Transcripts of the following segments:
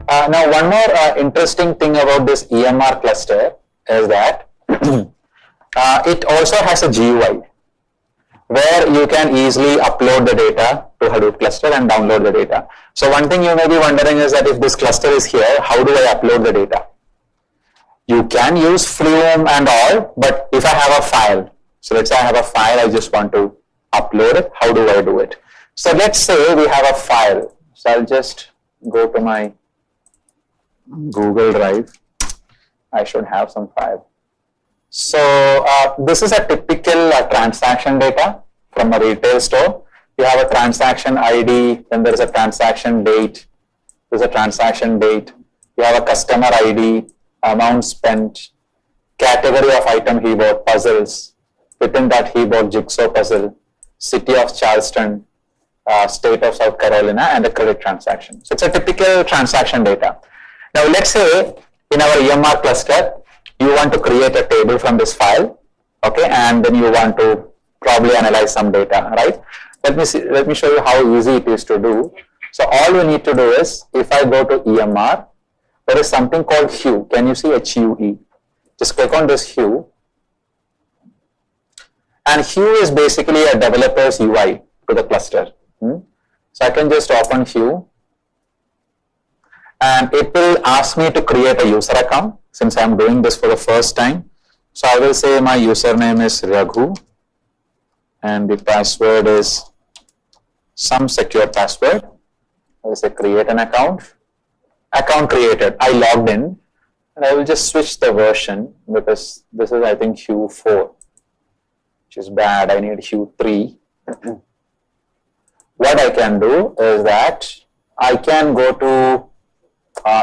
Now, one more interesting thing about this EMR cluster is that it also has a GUI where you can easily upload the data to Hadoop cluster and download the data. So one thing you may be wondering is that if this cluster is here, how do I upload the data? You can use Flume and all, but if I have a file, so let's say I have a file, I just want to upload it, how do I do it? So let's say we have a file. So I'll just go to my Google Drive. I should have some file. So this is a typical transaction data from a retail store. You have a transaction ID, then there is a transaction date, there's a transaction date, you have a customer ID, amount spent, category of item he bought, puzzles, within that he bought jigsaw puzzle, city of Charleston, state of South Carolina, and a credit transaction. So it's a typical transaction data. Now let's say in our EMR cluster, you want to create a table from this file, okay, and then you want to probably analyze some data, right? Let me show you how easy it is to do. So all you need to do is, if I go to EMR, there is something called HUE. Can you see HUE? Just click on this HUE. And HUE is basically a developer's UI to the cluster. So I can just open HUE. And it will ask me to create a user account since I'm doing this for the first time. So I will say my username is Raghu and the password is some secure password. I will say create an account. Account created. I logged in and I will just switch the version because this is I think HUE 4, which is bad. I need HUE 3. What I can do is that I can go to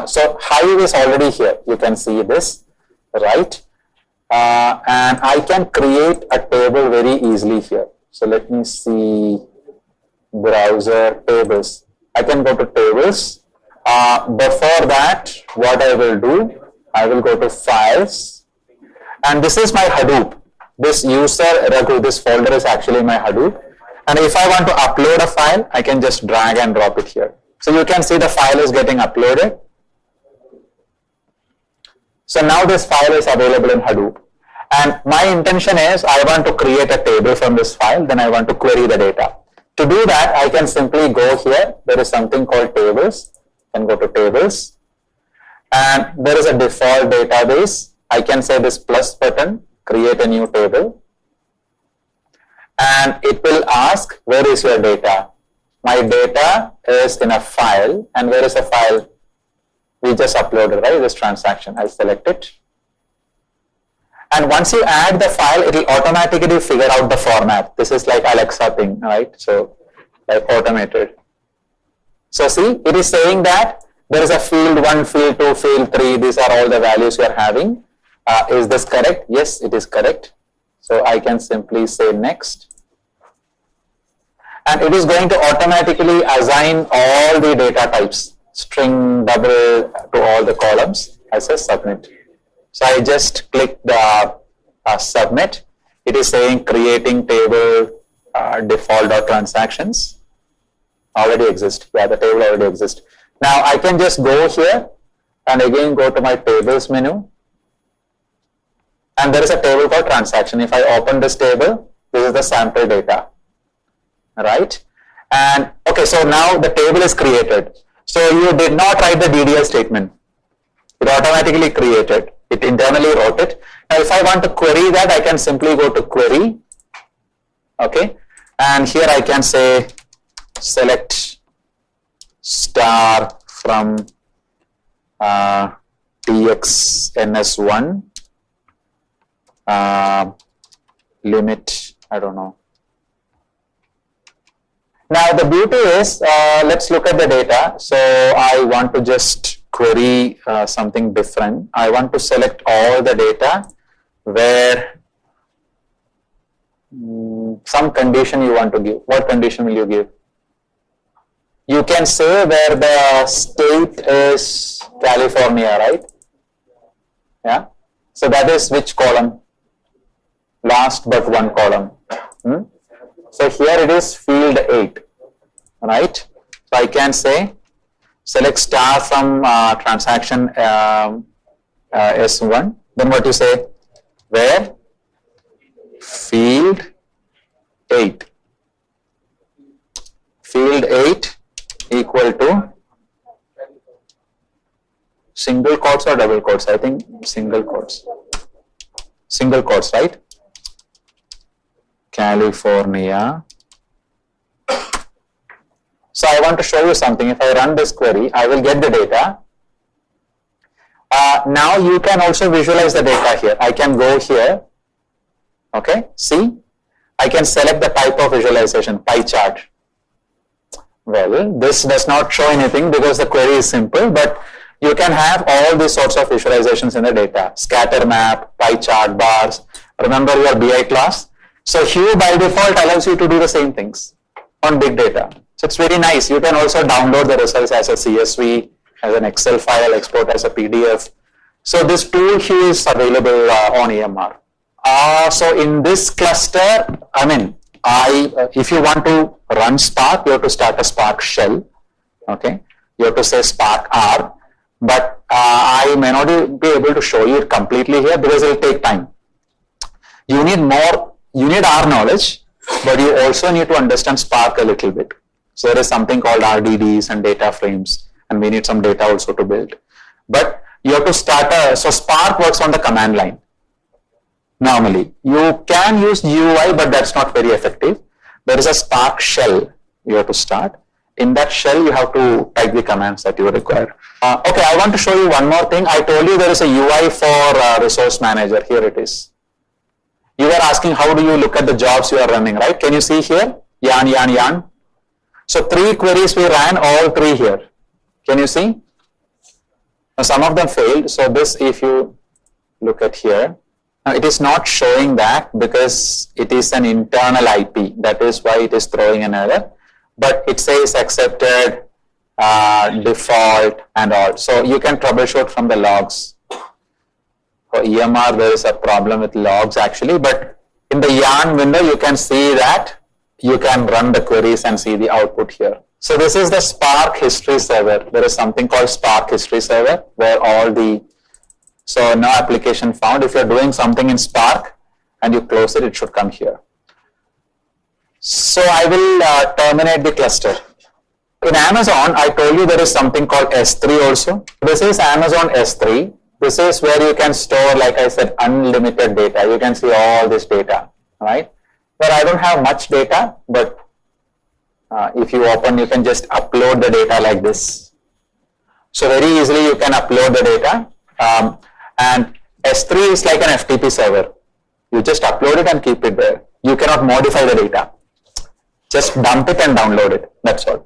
so Hive is already here. You can see this, right? And I can create a table very easily here. So let me see browser tables. I can go to tables. Before that, what I will do, I will go to files. And this is my Hadoop. This user Raghu, this folder is actually my Hadoop. And if I want to upload a file, I can just drag and drop it here. So you can see the file is getting uploaded. So now this file is available in Hadoop. And my intention is I want to create a table from this file, then I want to query the data. To do that, I can simply go here. There is something called tables. I can go to tables. And there is a default database. I can say this plus button, create a new table. And it will ask, where is your data? My data is in a file. And where is the file? We just uploaded, right, this transaction. I'll select it. And once you add the file, it will automatically figure out the format. This is like Alexa thing, right? So like automated. So see, it is saying that there is a field 1, field 2, field 3. These are all the values you are having. Is this correct? Yes, it is correct. So I can simply say next. And it is going to automatically assign all the data types. String, double to all the columns. I say submit. So I just click the submit. It is saying creating table default.transactions already exist. Yeah, the table already exists. Now I can just go here and again go to my tables menu. And there is a table called transaction. If I open this table, this is the sample data. Right? And okay, so now the table is created. So you did not write the DDL statement. It automatically created. It internally wrote it. Now if I want to query that, I can simply go to query. Okay. And here I can say select star from TXNS1 limit, I don't know. Now the beauty is, let's look at the data. So I want to just query something different. I want to select all the data where some condition you want to give. What condition will you give? You can say where the state is California, right? Yeah. So that is which column? Last but one column. So here it is field 8, right? So I can say select star from transaction S1, then what you say? Where field 8 equal to single quotes or double quotes? I think single quotes. Single quotes, right? California. So I want to show you something. If I run this query, I will get the data. Now you can also visualize the data here. I can go here. Okay, see? I can select the type of visualization, pie chart. Well, this does not show anything because the query is simple, but you can have all these sorts of visualizations in the data. Scatter map, pie chart, bars. Remember your BI class? So Hue by default allows you to do the same things on big data. So it's very nice. You can also download the results as a CSV, as an Excel file, export as a PDF. So this tool Hue is available on EMR. So in this cluster, if you want to run Spark, you have to start a Spark shell. Okay, you have to say Spark R, but I may not be able to show you it completely here because it will take time. You need R knowledge, but you also need to understand Spark a little bit. So there is something called RDDs and data frames, and we need some data also to build. But you have to start so Spark works on the command line. Normally, you can use GUI, but that's not very effective. There is a Spark shell you have to start. In that shell, you have to type the commands that you require. Okay, I want to show you one more thing. I told you there is a UI for Resource Manager. Here it is. You were asking how do you look at the jobs you are running, right? Can you see here? Yarn. So 3 queries we ran, all 3 here. Can you see? Now some of them failed. So this, if you look at here, now it is not showing that because it is an internal IP. That is why it is throwing an error. But it says accepted, default and all. So you can troubleshoot from the logs. For EMR, there is a problem with logs actually, but in the yarn window, you can see that you can run the queries and see the output here. So this is the Spark history server. There is something called Spark history server where so no application found. If you're doing something in Spark and you close it, it should come here. So I will terminate the cluster. In Amazon, I told you there is something called S3 also. This is Amazon S3. This is where you can store, like I said, unlimited data. You can see all this data, right? But I don't have much data, but if you open, you can just upload the data like this. So very easily you can upload the data. And S3 is like an FTP server. You just upload it and keep it there. You cannot modify the data. Just dump it and download it. That's all.